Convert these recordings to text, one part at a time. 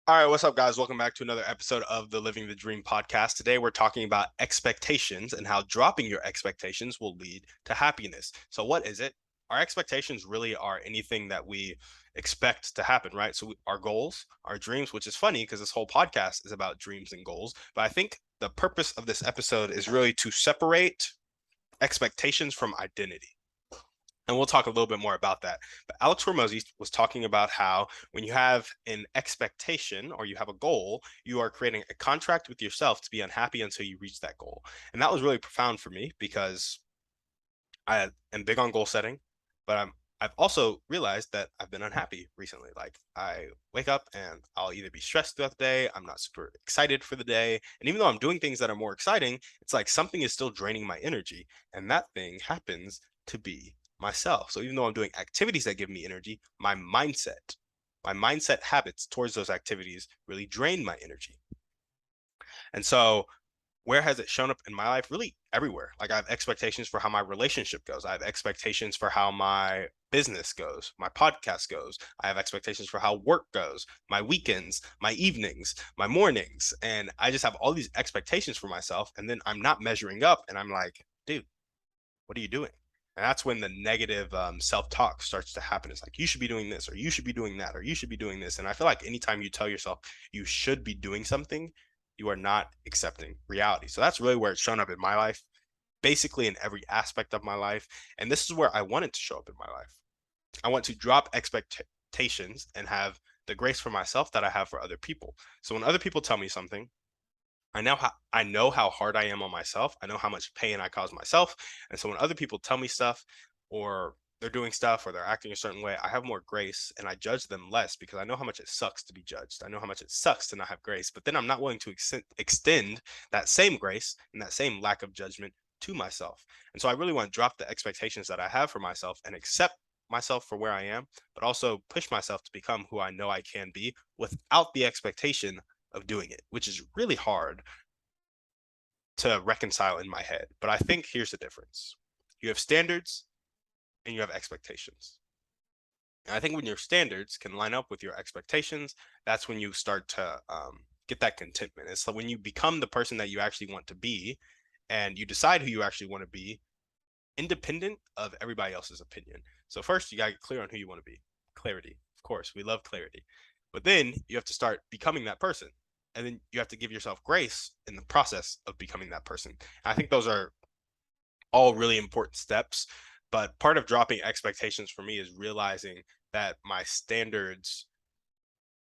All right, what's up, guys? Welcome back to another episode of the Living the Dream podcast. Today, we're talking about expectations and how dropping your expectations will lead to happiness. So, what is it? Our expectations really are anything that we expect to happen, right? So, our goals, our dreams, which is funny because this whole podcast is about dreams and goals. But I think the purpose of this episode is really to separate expectations from identity. And we'll talk a little bit more about that. But Alex Hormozy was talking about how when you have an expectation or you have a goal, you are creating a contract with yourself to be unhappy until you reach that goal. And that was really profound for me because I am big on goal setting, but I've also realized that I've been unhappy recently. Like I wake up and I'll either be stressed throughout the day, I'm not super excited for the day, and even though I'm doing things that are more exciting, it's like something is still draining my energy, and that thing happens to be myself. So even though I'm doing activities that give me energy, my mindset habits towards those activities really drain my energy. And so where has it shown up in my life? Really everywhere. Like I have expectations for how my relationship goes. I have expectations for how my business goes, my podcast goes. I have expectations for how work goes, my weekends, my evenings, my mornings. And I just have all these expectations for myself. And then I'm not measuring up. And I'm like, dude, what are you doing? And that's when the negative self-talk starts to happen. It's like, you should be doing this, or you should be doing that, or you should be doing this. And I feel like anytime you tell yourself you should be doing something, you are not accepting reality. So that's really where it's shown up in my life, basically in every aspect of my life. And this is where I want it to show up in my life. I want to drop expectations and have the grace for myself that I have for other people. So when other people tell me something, I know how hard I am on myself. I know how much pain I cause myself. And so when other people tell me stuff or they're doing stuff or they're acting a certain way, I have more grace and I judge them less because I know how much it sucks to be judged. I know how much it sucks to not have grace, but then I'm not willing to extend that same grace and that same lack of judgment to myself. And so I really want to drop the expectations that I have for myself and accept myself for where I am, but also push myself to become who I know I can be without the expectation of doing it, which is really hard to reconcile in my head. But I think here's the difference: you have standards and you have expectations. And I think when your standards can line up with your expectations, that's when you start to get that contentment. It's so when you become the person that you actually want to be and you decide who you actually want to be, independent of everybody else's opinion. So, first, you got to get clear on who you want to be. Clarity. Of course, we love clarity. But then you have to start becoming that person. And then you have to give yourself grace in the process of becoming that person. And I think those are all really important steps. But part of dropping expectations for me is realizing that my standards,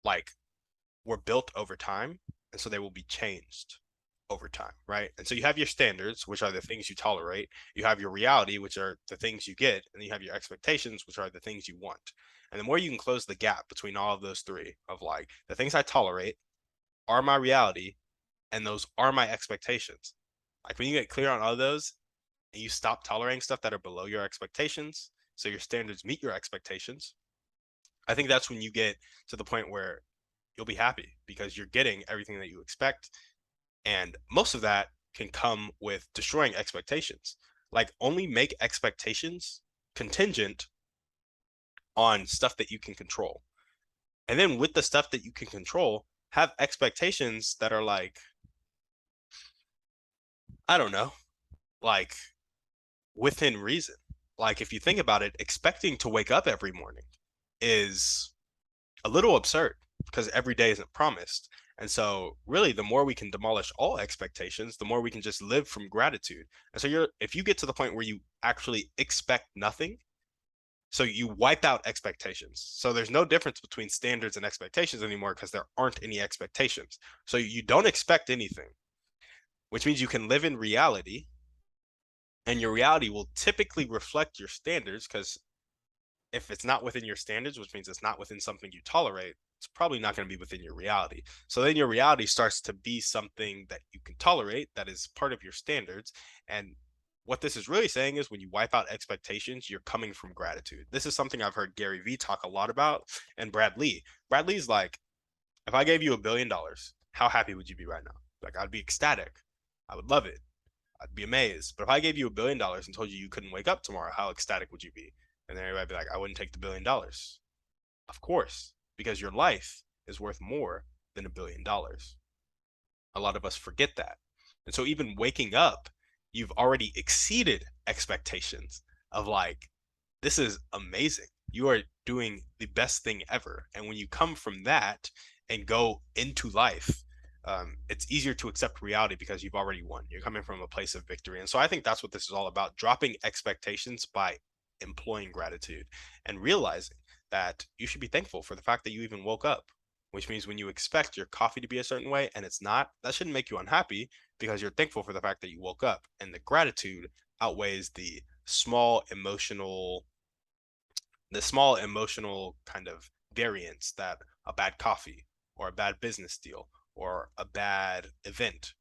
like, were built over time. And so they will be changed over time, right? And so you have your standards, which are the things you tolerate. You have your reality, which are the things you get. And then you have your expectations, which are the things you want. And the more you can close the gap between all of those three, of like the things I tolerate are my reality and those are my expectations. Like when you get clear on all of those and you stop tolerating stuff that are below your expectations, so your standards meet your expectations, I think that's when you get to the point where you'll be happy because you're getting everything that you expect. And most of that can come with destroying expectations. Like only make expectations contingent on stuff that you can control. And then with the stuff that you can control, have expectations that are like, I don't know, like within reason. Like if you think about it, expecting to wake up every morning is a little absurd because every day isn't promised. And so really the more we can demolish all expectations, the more we can just live from gratitude. And so if you get to the point where you actually expect nothing, so you wipe out expectations. So there's no difference between standards and expectations anymore because there aren't any expectations. So you don't expect anything, which means you can live in reality, and your reality will typically reflect your standards because if it's not within your standards, which means it's not within something you tolerate, it's probably not going to be within your reality. So then your reality starts to be something that you can tolerate, that is part of your standards. And what this is really saying is when you wipe out expectations, you're coming from gratitude. This is something I've heard Gary Vee talk a lot about, and Brad Lee. Brad Lee's like, if I gave you $1 billion, how happy would you be right now? Like, I'd be ecstatic. I would love it. I'd be amazed. But if I gave you $1 billion and told you you couldn't wake up tomorrow, how ecstatic would you be? And then everybody'd be like, I wouldn't take the $1 billion. Of course, because your life is worth more than $1 billion. A lot of us forget that. And so even waking up, you've already exceeded expectations of like, this is amazing. You are doing the best thing ever. And when you come from that and go into life, it's easier to accept reality because you've already won. You're coming from a place of victory. And so I think that's what this is all about, dropping expectations by employing gratitude and realizing that you should be thankful for the fact that you even woke up, which means when you expect your coffee to be a certain way and it's not, that shouldn't make you unhappy because you're thankful for the fact that you woke up. And the gratitude outweighs small emotional the small emotional kind of variance that a bad coffee or a bad business deal or a bad event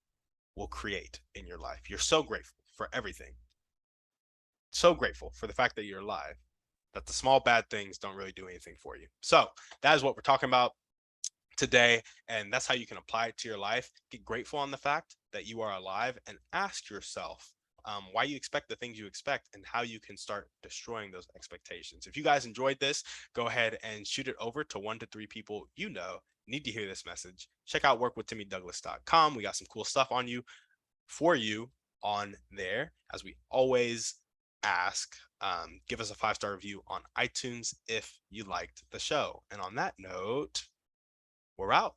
will create in your life. You're so grateful for everything. So grateful for the fact that you're alive, that the small bad things don't really do anything for you. So that is what we're talking about today, and that's how you can apply it to your life. Get grateful on the fact that you are alive and ask yourself why you expect the things you expect and how you can start destroying those expectations. If you guys enjoyed this, go ahead and shoot it over to 1 to 3 people you know need to hear this message. Check out workwithtimmydouglas.com. We got some cool stuff on you for you on there. As we always ask, give us a 5-star review on iTunes if you liked the show. And on that note, we're out.